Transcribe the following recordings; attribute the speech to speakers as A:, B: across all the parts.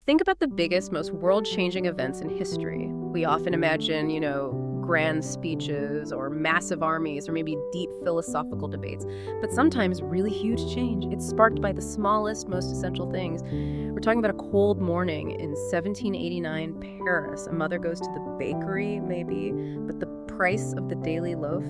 A: Think about the biggest, most world-changing events in history. We often imagine, grand speeches or massive armies or maybe deep philosophical debates. But sometimes really huge change. It's sparked by the smallest, most essential things. We're talking about a cold morning in 1789 Paris. A mother goes to the bakery, maybe, but the price of the daily loaf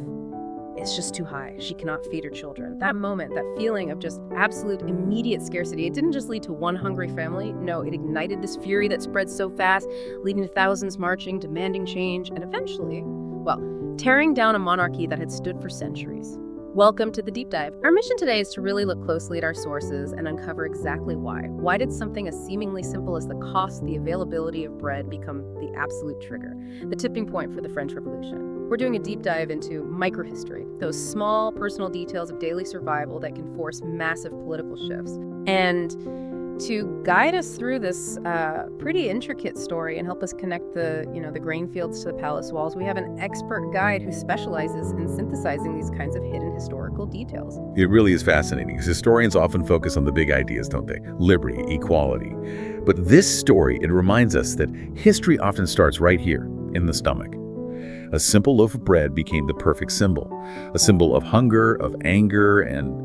A: is just too high. She cannot feed her children. That moment, that feeling of just absolute immediate scarcity, it didn't just lead to one hungry family. No, it ignited this fury that spread so fast, leading to thousands marching, demanding change, and eventually, tearing down a monarchy that had stood for centuries. Welcome to the Deep Dive. Our mission today is to really look closely at our sources and uncover exactly why. Why did something as seemingly simple as the cost, the availability of bread become the absolute trigger, the tipping point for the French Revolution? We're doing a deep dive into microhistory, those small personal details of daily survival that can force massive political shifts. And to guide us through this pretty intricate story and help us connect the grain fields to the palace walls, we have an expert guide who specializes in synthesizing these kinds of hidden historical details.
B: It really is fascinating because historians often focus on the big ideas, don't they? Liberty, equality. But this story, it reminds us that history often starts right here in the stomach. A simple loaf of bread became the perfect symbol, a symbol of hunger, of anger, and,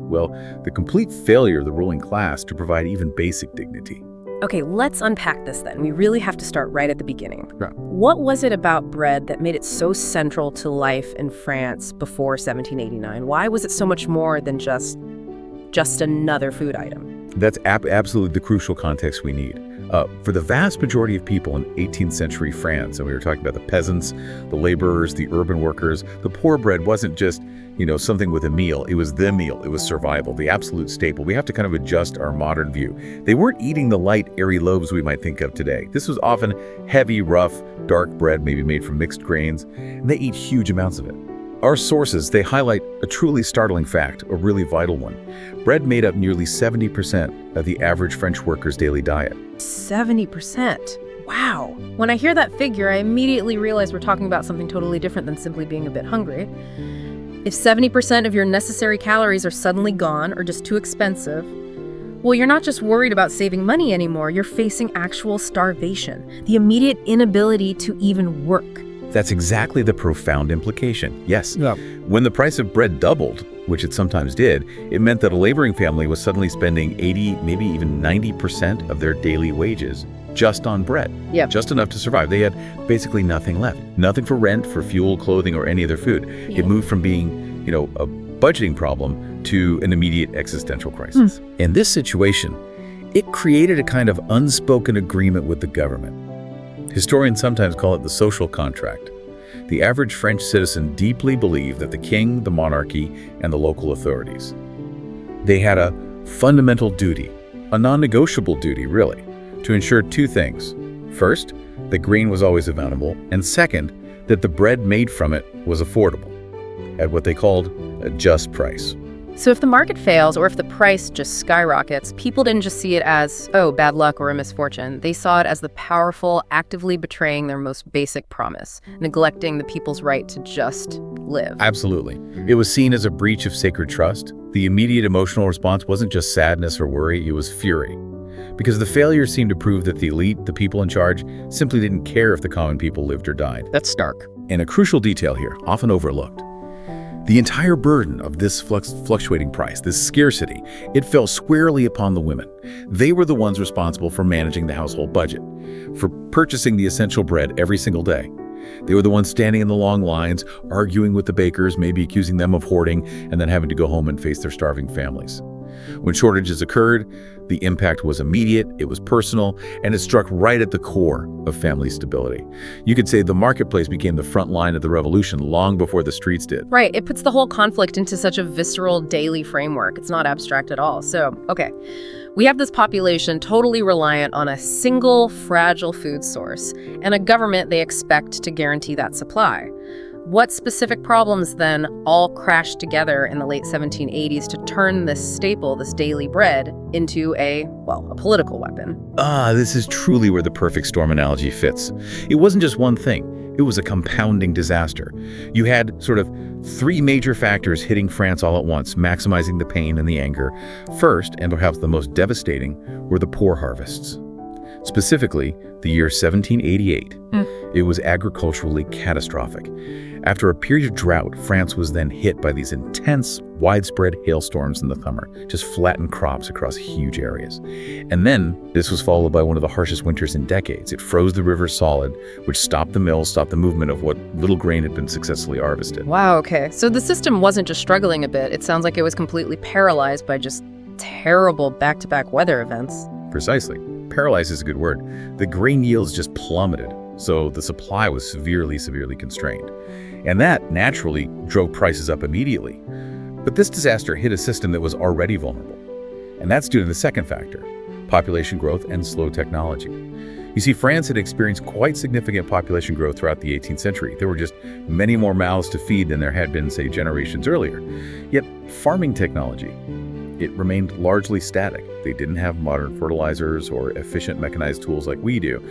B: the complete failure of the ruling class to provide even basic dignity.
A: Okay, let's unpack this then. We really have to start right at the beginning.
B: Yeah.
A: What was it about bread that made it so central to life in France before 1789? Why was it so much more than just another food item?
B: That's absolutely the crucial context we need. For the vast majority of people in 18th century France, and we were talking about the peasants, the laborers, the urban workers, the poor bread wasn't just, something with a meal. It was the meal. It was survival, the absolute staple. We have to kind of adjust our modern view. They weren't eating the light, airy loaves we might think of today. This was often heavy, rough, dark bread, maybe made from mixed grains, and they eat huge amounts of it. Our sources, they highlight a truly startling fact, a really vital one. Bread made up nearly 70% of the average French worker's daily diet.
A: 70%? Wow. When I hear that figure, I immediately realize we're talking about something totally different than simply being a bit hungry. If 70% of your necessary calories are suddenly gone or just too expensive, you're not just worried about saving money anymore, you're facing actual starvation, the immediate inability to even work.
B: That's exactly the profound implication. Yes.
C: Yeah.
B: When the price of bread doubled, which it sometimes did, it meant that a laboring family was suddenly spending 80, maybe even 90% of their daily wages just on bread.
A: Yep.
B: Just enough to survive. They had basically nothing left. Nothing for rent, for fuel, clothing, or any other food.
A: Yeah.
B: It moved from being, a budgeting problem to an immediate existential crisis. In this situation, it created a kind of unspoken agreement with the government. Historians sometimes call it the social contract. The average French citizen deeply believed that the king, the monarchy, and the local authorities, they had a fundamental duty, a non-negotiable duty, really, to ensure two things. First, that grain was always available, and second, that the bread made from it was affordable, at what they called a just price.
A: So if the market fails or if the price just skyrockets, people didn't just see it as, bad luck or a misfortune. They saw it as the powerful actively betraying their most basic promise, neglecting the people's right to just live.
B: Absolutely. It was seen as a breach of sacred trust. The immediate emotional response wasn't just sadness or worry, it was fury. Because the failure seemed to prove that the elite, the people in charge, simply didn't care if the common people lived or died.
A: That's stark.
B: And a crucial detail here, often overlooked. The entire burden of this fluctuating price, this scarcity, it fell squarely upon the women. They were the ones responsible for managing the household budget, for purchasing the essential bread every single day. They were the ones standing in the long lines, arguing with the bakers, maybe accusing them of hoarding, and then having to go home and face their starving families. When shortages occurred, the impact was immediate, it was personal, and it struck right at the core of family stability. You could say the marketplace became the front line of the revolution long before the streets did.
A: Right. It puts the whole conflict into such a visceral daily framework. It's not abstract at all. So, we have this population totally reliant on a single fragile food source and a government they expect to guarantee that supply. What specific problems then all crashed together in the late 1780s to turn this staple, this daily bread, into a political weapon?
B: This is truly where the perfect storm analogy fits. It wasn't just one thing. It was a compounding disaster. You had sort of three major factors hitting France all at once, maximizing the pain and the anger. First, and perhaps the most devastating, were the poor harvests. Specifically, the year 1788. It was agriculturally catastrophic. After a period of drought, France was then hit by these intense, widespread hailstorms in the summer, just flattened crops across huge areas. And then this was followed by one of the harshest winters in decades. It froze the rivers solid, which stopped the mills, stopped the movement of what little grain had been successfully harvested.
A: Wow, okay. So the system wasn't just struggling a bit. It sounds like it was completely paralyzed by just terrible back-to-back weather events.
B: Precisely. Paralyzed is a good word. The grain yields just plummeted, so the supply was severely constrained. And that, naturally, drove prices up immediately. But this disaster hit a system that was already vulnerable. And that's due to the second factor, population growth and slow technology. You see, France had experienced quite significant population growth throughout the 18th century. There were just many more mouths to feed than there had been, say, generations earlier. Yet, farming technology, it remained largely static. They didn't have modern fertilizers or efficient mechanized tools like we do.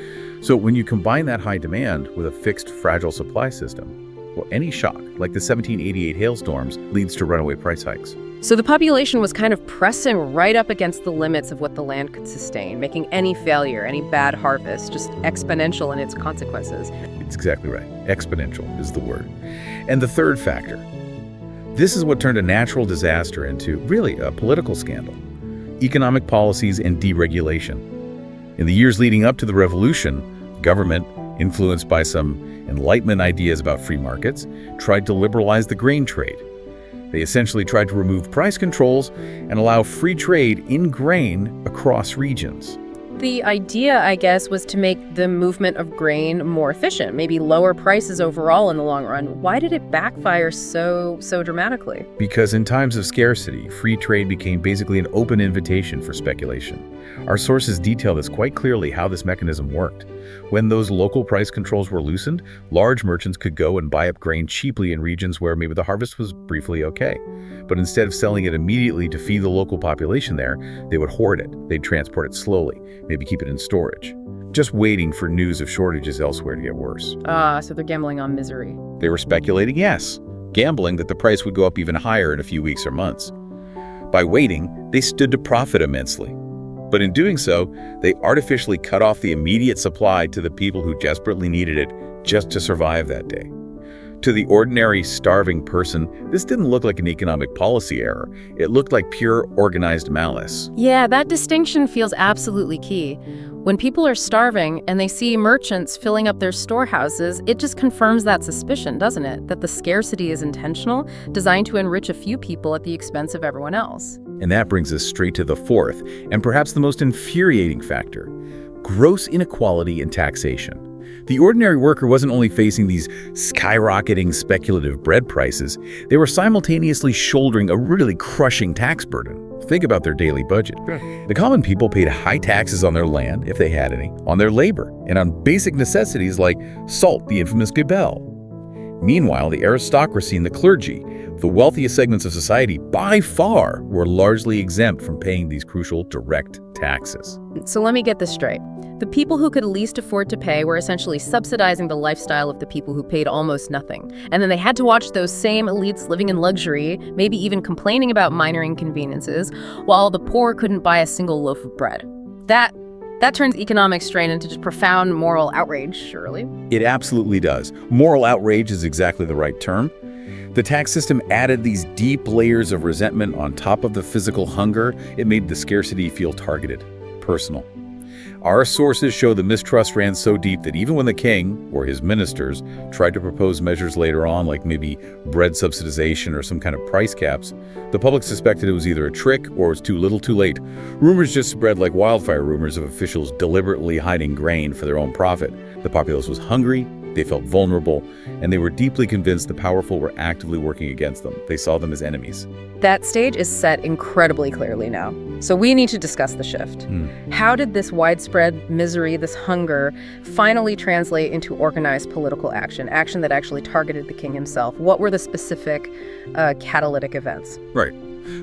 B: So when you combine that high demand with a fixed, fragile supply system, well, any shock, like the 1788 hailstorms, leads to runaway price hikes.
A: So the population was kind of pressing right up against the limits of what the land could sustain, making any failure, any bad harvest, just exponential in its consequences.
B: It's exactly right. Exponential is the word. And the third factor, this is what turned a natural disaster into, really, a political scandal. Economic policies and deregulation. In the years leading up to the revolution, government, influenced by some Enlightenment ideas about free markets, tried to liberalize the grain trade. They essentially tried to remove price controls and allow free trade in grain across regions.
A: The idea, I guess, was to make the movement of grain more efficient, maybe lower prices overall in the long run. Why did it backfire so dramatically?
B: Because in times of scarcity, free trade became basically an open invitation for speculation. Our sources detail this quite clearly, how this mechanism worked. When those local price controls were loosened, large merchants could go and buy up grain cheaply in regions where maybe the harvest was briefly okay. But instead of selling it immediately to feed the local population there, they would hoard it. They'd transport it slowly, maybe keep it in storage, just waiting for news of shortages elsewhere to get worse.
A: So they're gambling on misery.
B: They were speculating, yes, gambling that the price would go up even higher in a few weeks or months. By waiting, they stood to profit immensely. But in doing so, they artificially cut off the immediate supply to the people who desperately needed it just to survive that day. To the ordinary starving person, this didn't look like an economic policy error. It looked like pure organized malice.
A: Yeah, that distinction feels absolutely key. When people are starving and they see merchants filling up their storehouses, it just confirms that suspicion, doesn't it? That the scarcity is intentional, designed to enrich a few people at the expense of everyone else.
B: And that brings us straight to the fourth, and perhaps the most infuriating factor, gross inequality in taxation. The ordinary worker wasn't only facing these skyrocketing speculative bread prices, they were simultaneously shouldering a really crushing tax burden. Think about their daily budget. The common people paid high taxes on their land, if they had any, on their labor, and on basic necessities like salt, the infamous gabelle. Meanwhile, the aristocracy and the clergy, the wealthiest segments of society, by far, were largely exempt from paying these crucial direct taxes.
A: So let me get this straight. The people who could least afford to pay were essentially subsidizing the lifestyle of the people who paid almost nothing. And then they had to watch those same elites living in luxury, maybe even complaining about minor inconveniences, while the poor couldn't buy a single loaf of bread. That turns economic strain into just profound moral outrage, surely.
B: It absolutely does. Moral outrage is exactly the right term. The tax system added these deep layers of resentment on top of the physical hunger. It made the scarcity feel targeted, personal. Our sources show the mistrust ran so deep that even when the king, or his ministers, tried to propose measures later on, like maybe bread subsidization or some kind of price caps, the public suspected it was either a trick or it was too little too late. Rumors just spread like wildfire, rumors of officials deliberately hiding grain for their own profit. The populace was hungry, they felt vulnerable, and they were deeply convinced the powerful were actively working against them. They saw them as enemies.
A: That stage is set incredibly clearly now. So we need to discuss the shift. How did this widespread misery, this hunger, finally translate into organized political action that actually targeted the king himself? What were the specific catalytic events?
B: Right.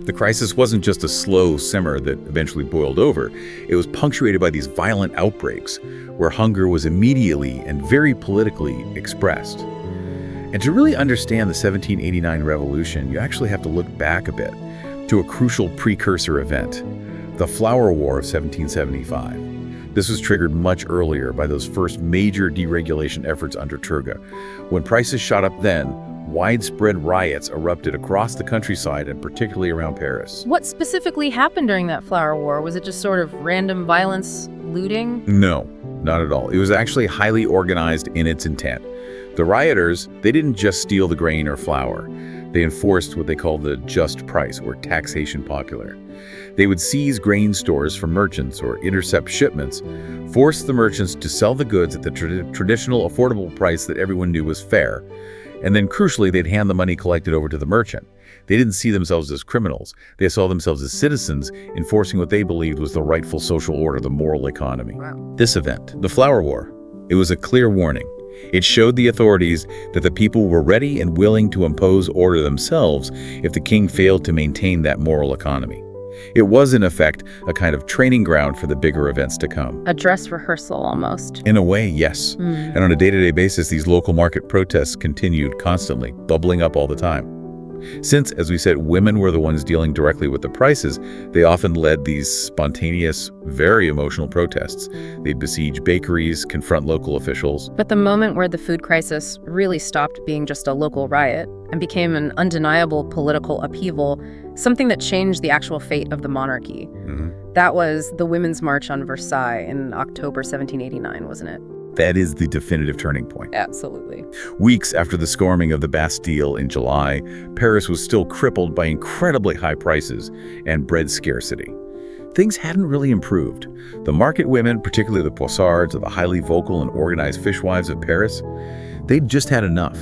B: The crisis wasn't just a slow simmer that eventually boiled over. It was punctuated by these violent outbreaks where hunger was immediately and very politically expressed. And to really understand the 1789 revolution, you actually have to look back a bit to a crucial precursor event, the Flower War of 1775. This was triggered much earlier by those first major deregulation efforts under Turgot. When prices shot up then, widespread riots erupted across the countryside and particularly around Paris.
A: What specifically happened during that flour war? Was it just sort of random violence, looting?
B: No, not at all. It was actually highly organized in its intent. The rioters, they didn't just steal the grain or flour. They enforced what they called the just price, or taxation popular. They would seize grain stores from merchants or intercept shipments, force the merchants to sell the goods at the traditional affordable price that everyone knew was fair, and then crucially, they'd hand the money collected over to the merchant. They didn't see themselves as criminals. They saw themselves as citizens, enforcing what they believed was the rightful social order, the moral economy.
A: Wow.
B: This event, the Flour War, it was a clear warning. It showed the authorities that the people were ready and willing to impose order themselves if the king failed to maintain that moral economy. It was, in effect, a kind of training ground for the bigger events to come.
A: A dress rehearsal, almost.
B: In a way, yes. And on a day-to-day basis, these local market protests continued constantly, bubbling up all the time. Since, as we said, women were the ones dealing directly with the prices, they often led these spontaneous, very emotional protests. They'd besiege bakeries, confront local officials.
A: But the moment where the food crisis really stopped being just a local riot and became an undeniable political upheaval, something that changed the actual fate of the monarchy. That was the Women's March on Versailles in October 1789, wasn't it?
B: That is the definitive turning point.
A: Absolutely.
B: Weeks after the storming of the Bastille in July, Paris was still crippled by incredibly high prices and bread scarcity. Things hadn't really improved. The market women, particularly the poissards or the highly vocal and organized fishwives of Paris, they'd just had enough.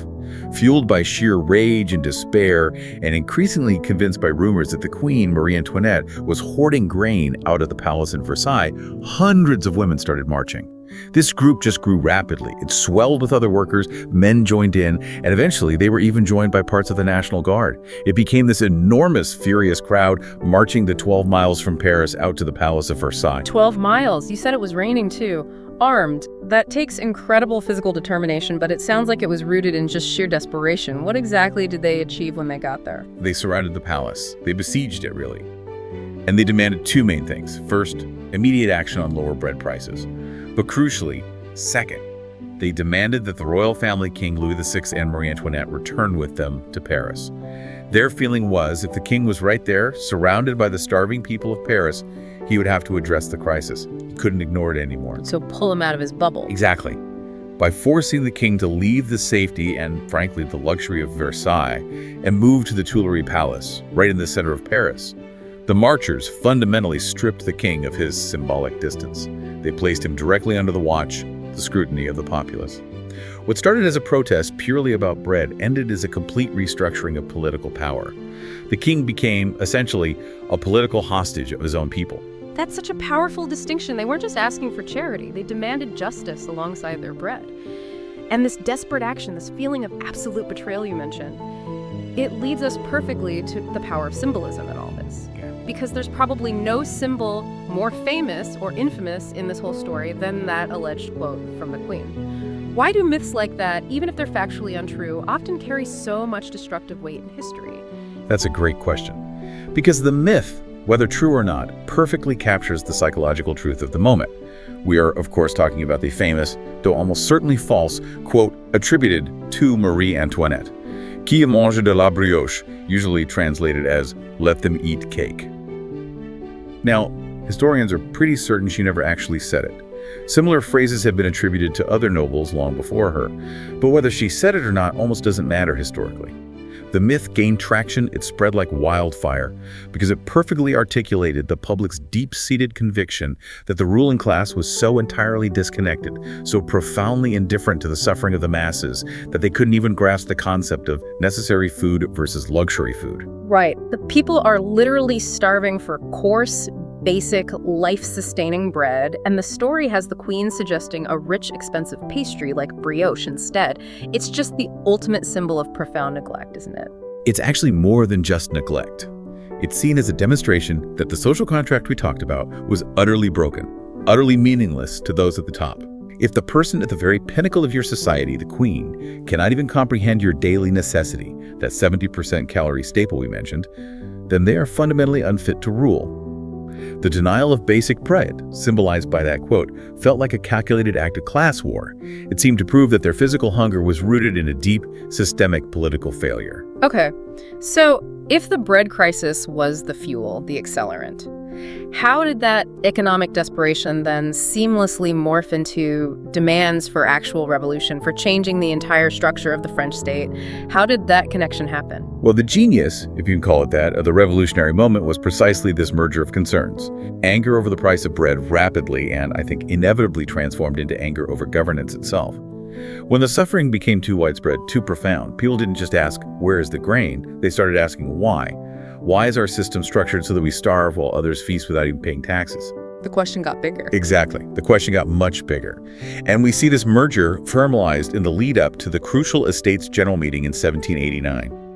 B: Fueled by sheer rage and despair, and increasingly convinced by rumors that the Queen, Marie Antoinette, was hoarding grain out of the palace in Versailles, hundreds of women started marching. This group just grew rapidly. It swelled with other workers, men joined in, and eventually they were even joined by parts of the National Guard. It became this enormous, furious crowd marching the 12 miles from Paris out to the Palace of Versailles.
A: 12 miles. You said it was raining too. Armed. That takes incredible physical determination, but it sounds like it was rooted in just sheer desperation. What exactly did they achieve when they got there?
B: They surrounded the palace. They besieged it, really. And they demanded two main things. First, immediate action on lower bread prices. But crucially, second, they demanded that the royal family, King Louis VI and Marie Antoinette, return with them to Paris. Their feeling was if the king was right there, surrounded by the starving people of Paris, he would have to address the crisis. He couldn't ignore it anymore.
A: So pull him out of his bubble.
B: Exactly. By forcing the king to leave the safety and, frankly, the luxury of Versailles and move to the Tuileries Palace, right in the center of Paris, the marchers fundamentally stripped the king of his symbolic distance. They placed him directly under the watch, the scrutiny of the populace. What started as a protest purely about bread ended as a complete restructuring of political power. The king became, essentially, a political hostage of his own people.
A: That's such a powerful distinction. They weren't just asking for charity. They demanded justice alongside their bread. And this desperate action, this feeling of absolute betrayal you mentioned, it leads us perfectly to the power of symbolism in all this. Because there's probably no symbol more famous or infamous in this whole story than that alleged quote from the Queen. Why do myths like that, even if they're factually untrue, often carry so much destructive weight in history?
B: That's a great question. Because the myth, whether true or not, perfectly captures the psychological truth of the moment. We are, of course, talking about the famous, though almost certainly false, quote attributed to Marie Antoinette. Qui mange de la brioche, usually translated as, let them eat cake. Now, historians are pretty certain she never actually said it. Similar phrases have been attributed to other nobles long before her, but whether she said it or not almost doesn't matter historically. The myth gained traction, it spread like wildfire, because it perfectly articulated the public's deep-seated conviction that the ruling class was so entirely disconnected, so profoundly indifferent to the suffering of the masses, that they couldn't even grasp the concept of necessary food versus luxury food.
A: Right. The people are literally starving for coarse, basic, life-sustaining bread, and the story has the Queen suggesting a rich, expensive pastry like brioche instead. It's just the ultimate symbol of profound neglect, isn't it?
B: It's actually more than just neglect. It's seen as a demonstration that the social contract we talked about was utterly broken, utterly meaningless to those at the top. If the person at the very pinnacle of your society, the Queen, cannot even comprehend your daily necessity, that 70% calorie staple we mentioned, then they are fundamentally unfit to rule. The denial of basic bread, symbolized by that quote, felt like a calculated act of class war. It seemed to prove that their physical hunger was rooted in a deep, systemic political failure.
A: Okay, so if the bread crisis was the fuel, the accelerant, how did that economic desperation then seamlessly morph into demands for actual revolution, for changing the entire structure of the French state? How did that connection happen?
B: Well, the genius, if you can call it that, of the revolutionary moment was precisely this merger of concerns. Anger over the price of bread rapidly and, I think, inevitably transformed into anger over governance itself. When the suffering became too widespread, too profound, people didn't just ask, where is the grain? They started asking, why? Why is our system structured so that we starve while others feast without even paying taxes?
A: The question got bigger.
B: Exactly. The question got much bigger. And we see this merger formalized in the lead up to the crucial Estates General Meeting in 1789.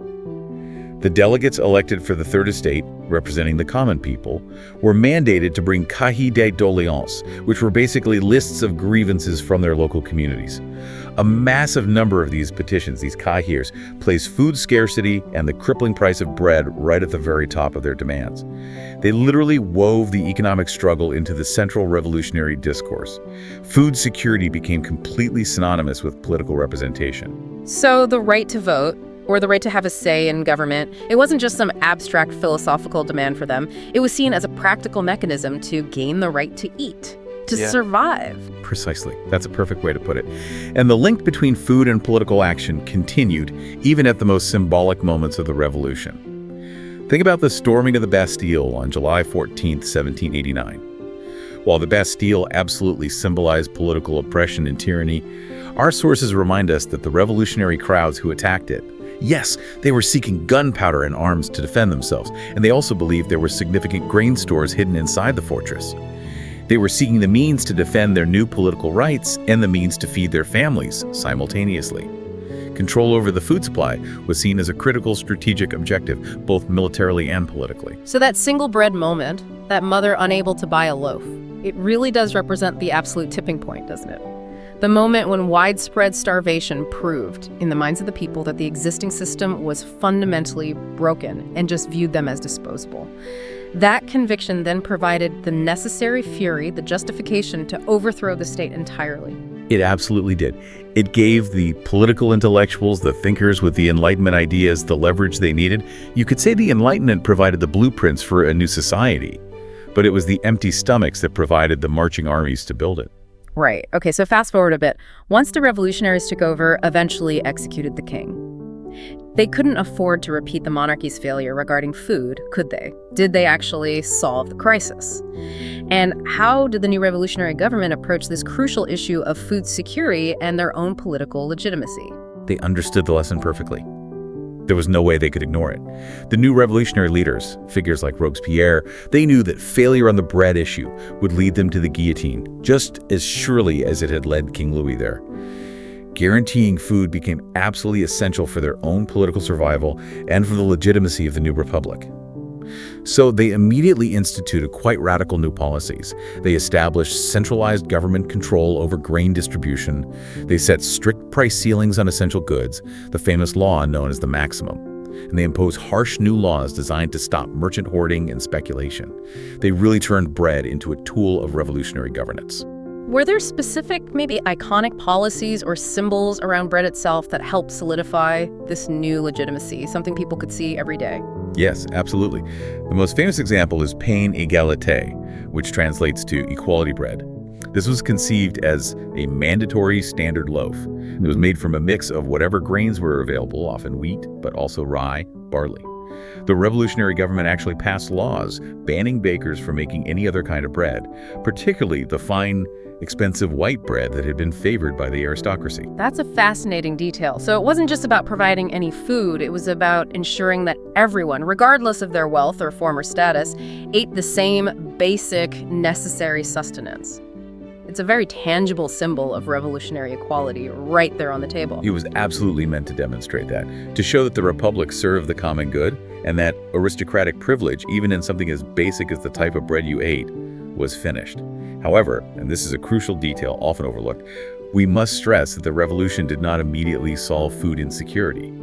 B: The delegates elected for the Third Estate, representing the common people, were mandated to bring cahiers de doléances, which were basically lists of grievances from their local communities. A massive number of these petitions, these cahiers, placed food scarcity and the crippling price of bread right at the very top of their demands. They literally wove the economic struggle into the central revolutionary discourse. Food security became completely synonymous with political representation.
A: So the right to vote, or the right to have a say in government, it wasn't just some abstract philosophical demand for them. It was seen as a practical mechanism to gain the right to eat, to survive.
B: Precisely. That's a perfect way to put it. And the link between food and political action continued even at the most symbolic moments of the revolution. Think about the storming of the Bastille on July 14, 1789. While the Bastille absolutely symbolized political oppression and tyranny, our sources remind us that the revolutionary crowds who attacked it, yes, they were seeking gunpowder and arms to defend themselves, and they also believed there were significant grain stores hidden inside the fortress. They were seeking the means to defend their new political rights and the means to feed their families simultaneously. Control over the food supply was seen as a critical strategic objective, both militarily and politically.
A: So that single bread moment, that mother unable to buy a loaf, it really does represent the absolute tipping point, doesn't it? The moment when widespread starvation proved, in the minds of the people, that the existing system was fundamentally broken and just viewed them as disposable. That conviction then provided the necessary fury, the justification to overthrow the state entirely.
B: It absolutely did. It gave the political intellectuals, the thinkers with the Enlightenment ideas, the leverage they needed. You could say the Enlightenment provided the blueprints for a new society, but it was the empty stomachs that provided the marching armies to build it.
A: Right. Okay, so fast forward a bit. Once the revolutionaries took over, eventually executed the king. They couldn't afford to repeat the monarchy's failure regarding food, could they? Did they actually solve the crisis? And how did the new revolutionary government approach this crucial issue of food security and their own political legitimacy?
B: They understood the lesson perfectly. There was no way they could ignore it. The new revolutionary leaders, figures like Robespierre, they knew that failure on the bread issue would lead them to the guillotine, just as surely as it had led King Louis there. Guaranteeing food became absolutely essential for their own political survival and for the legitimacy of the new republic. So they immediately instituted quite radical new policies. They established centralized government control over grain distribution. They set strict price ceilings on essential goods, the famous law known as the maximum. And they imposed harsh new laws designed to stop merchant hoarding and speculation. They really turned bread into a tool of revolutionary governance.
A: Were there specific, maybe iconic policies or symbols around bread itself that helped solidify this new legitimacy, something people could see every day?
B: Yes, absolutely. The most famous example is pain égalité, which translates to equality bread. This was conceived as a mandatory standard loaf. It was made from a mix of whatever grains were available, often wheat, but also rye, barley. The revolutionary government actually passed laws banning bakers from making any other kind of bread, particularly the fine, expensive white bread that had been favored by the aristocracy.
A: That's a fascinating detail. So it wasn't just about providing any food, it was about ensuring that everyone, regardless of their wealth or former status, ate the same basic, necessary sustenance. It's a very tangible symbol of revolutionary equality right there on the table.
B: It was absolutely meant to demonstrate that, to show that the republic served the common good, and that aristocratic privilege, even in something as basic as the type of bread you ate, was finished. However, and this is a crucial detail often overlooked, we must stress that the revolution did not immediately solve food insecurity.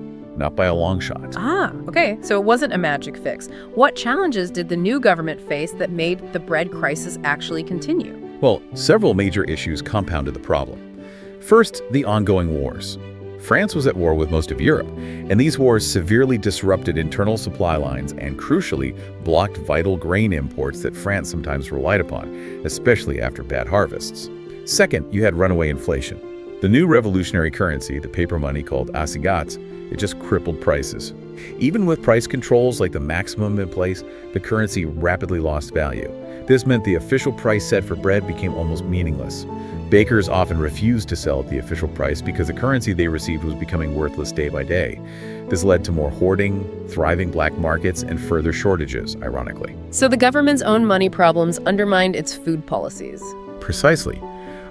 B: not by a long shot.
A: Ah, okay. So it wasn't a magic fix. What challenges did the new government face that made the bread crisis actually continue?
B: Well, several major issues compounded the problem. First, the ongoing wars. France was at war with most of Europe, and these wars severely disrupted internal supply lines and, crucially, blocked vital grain imports that France sometimes relied upon, especially after bad harvests. Second, you had runaway inflation. The new revolutionary currency, the paper money called assignats, it just crippled prices. Even with price controls like the maximum in place, the currency rapidly lost value. This meant the official price set for bread became almost meaningless. Bakers often refused to sell at the official price because the currency they received was becoming worthless day by day. This led to more hoarding, thriving black markets, and further shortages, ironically.
A: So the government's own money problems undermined its food policies.
B: Precisely.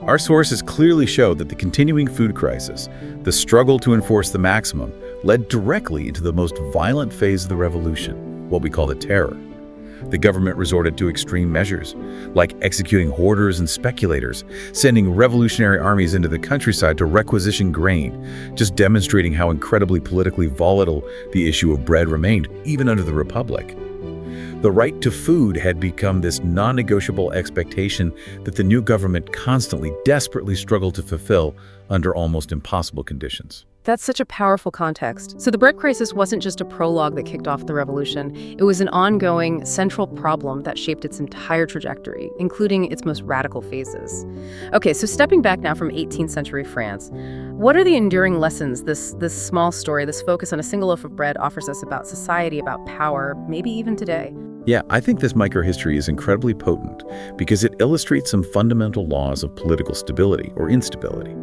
B: Our sources clearly show that the continuing food crisis, the struggle to enforce the maximum, led directly into the most violent phase of the revolution, what we call the Terror. The government resorted to extreme measures, like executing hoarders and speculators, sending revolutionary armies into the countryside to requisition grain, just demonstrating how incredibly politically volatile the issue of bread remained, even under the Republic. The right to food had become this non-negotiable expectation that the new government constantly, desperately struggled to fulfill under almost impossible conditions.
A: That's such a powerful context. So the bread crisis wasn't just a prologue that kicked off the revolution. It was an ongoing, central problem that shaped its entire trajectory, including its most radical phases. Okay, so stepping back now from 18th century France, what are the enduring lessons this small story, this focus on a single loaf of bread offers us about society, about power, maybe even today?
B: Yeah, I think this microhistory is incredibly potent because it illustrates some fundamental laws of political stability or instability.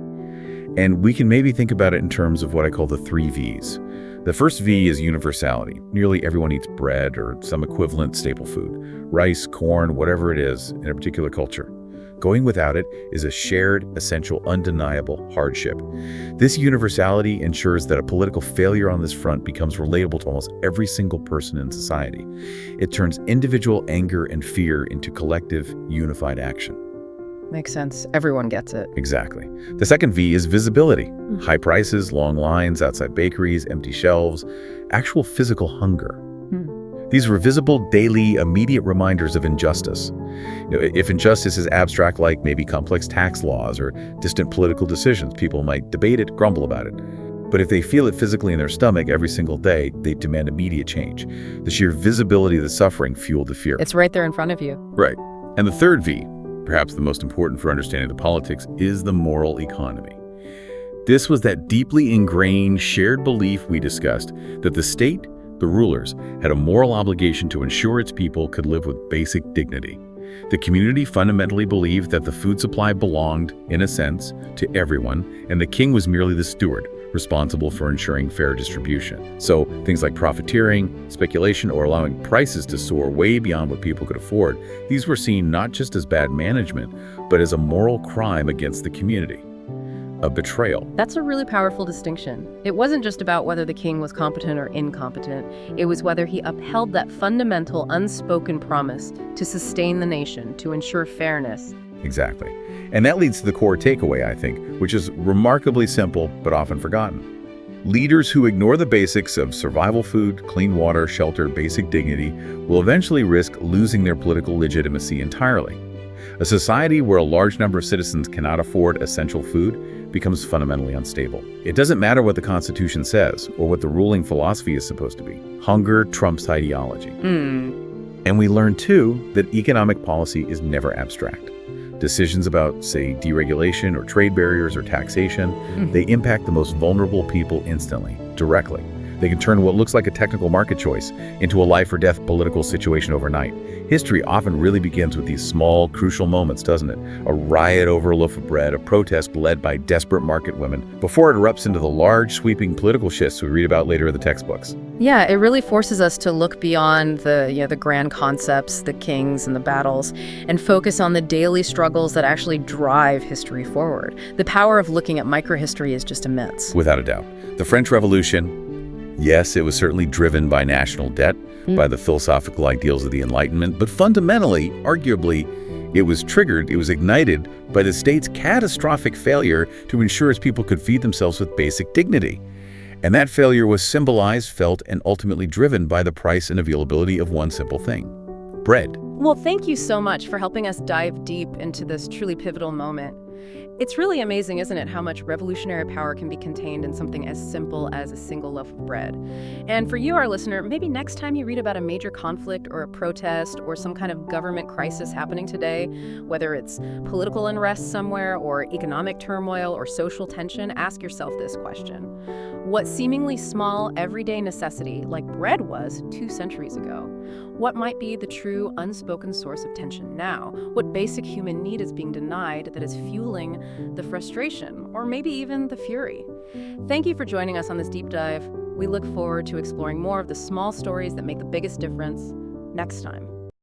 B: And we can maybe think about it in terms of what I call the 3 V's. The first V is universality. Nearly everyone eats bread or some equivalent staple food, rice, corn, whatever it is in a particular culture. Going without it is a shared, essential, undeniable hardship. This universality ensures that a political failure on this front becomes relatable to almost every single person in society. It turns individual anger and fear into collective, unified action.
A: Makes sense. Everyone gets it.
B: Exactly. The second V is visibility. High prices, long lines outside bakeries, empty shelves, actual physical hunger. These were visible, daily, immediate reminders of injustice. If injustice is abstract, like maybe complex tax laws or distant political decisions, people might debate it, grumble about it. But if they feel it physically in their stomach every single day, they demand immediate change. The sheer visibility of the suffering fueled the fear.
A: It's right there in front of you.
B: Right. And the third V, perhaps the most important for understanding the politics, is the moral economy. This was that deeply ingrained, shared belief we discussed that the state, the rulers, had a moral obligation to ensure its people could live with basic dignity. The community fundamentally believed that the food supply belonged, in a sense, to everyone, and the king was merely the steward, responsible for ensuring fair distribution. So things like profiteering, speculation, or allowing prices to soar way beyond what people could afford, these were seen not just as bad management, but as a moral crime against the community. A betrayal.
A: That's a really powerful distinction. It wasn't just about whether the king was competent or incompetent. It was whether he upheld that fundamental, unspoken promise to sustain the nation, to ensure fairness.
B: Exactly. And that leads to the core takeaway, I think, which is remarkably simple but often forgotten. Leaders who ignore the basics of survival food, clean water, shelter, basic dignity will eventually risk losing their political legitimacy entirely. A society where a large number of citizens cannot afford essential food becomes fundamentally unstable. It doesn't matter what the Constitution says or what the ruling philosophy is supposed to be. Hunger trumps ideology. And we learn, too, that economic policy is never abstract. Decisions about, say, deregulation or trade barriers or taxation, they impact the most vulnerable people instantly, directly. They can turn what looks like a technical market choice into a life or death political situation overnight. History often really begins with these small, crucial moments, doesn't it? A riot over a loaf of bread, a protest led by desperate market women, before it erupts into the large, sweeping political shifts we read about later in the textbooks.
A: Yeah, it really forces us to look beyond the grand concepts, the kings and the battles, and focus on the daily struggles that actually drive history forward. The power of looking at microhistory is just immense.
B: Without a doubt. The French Revolution, yes, it was certainly driven by national debt, by the philosophical ideals of the Enlightenment, but fundamentally, arguably, it was ignited by the state's catastrophic failure to ensure its people could feed themselves with basic dignity. And that failure was symbolized, felt, and ultimately driven by the price and availability of one simple thing: bread.
A: Well, thank you so much for helping us dive deep into this truly pivotal moment. It's really amazing, isn't it, how much revolutionary power can be contained in something as simple as a single loaf of bread. And for you, our listener, maybe next time you read about a major conflict or a protest or some kind of government crisis happening today, whether it's political unrest somewhere or economic turmoil or social tension, ask yourself this question. What seemingly small, everyday necessity, like bread was 2 centuries ago? What might be the true, unspoken source of tension now? What basic human need is being denied that is fueling the frustration, or maybe even the fury? Thank you for joining us on this deep dive. We look forward to exploring more of the small stories that make the biggest difference next time.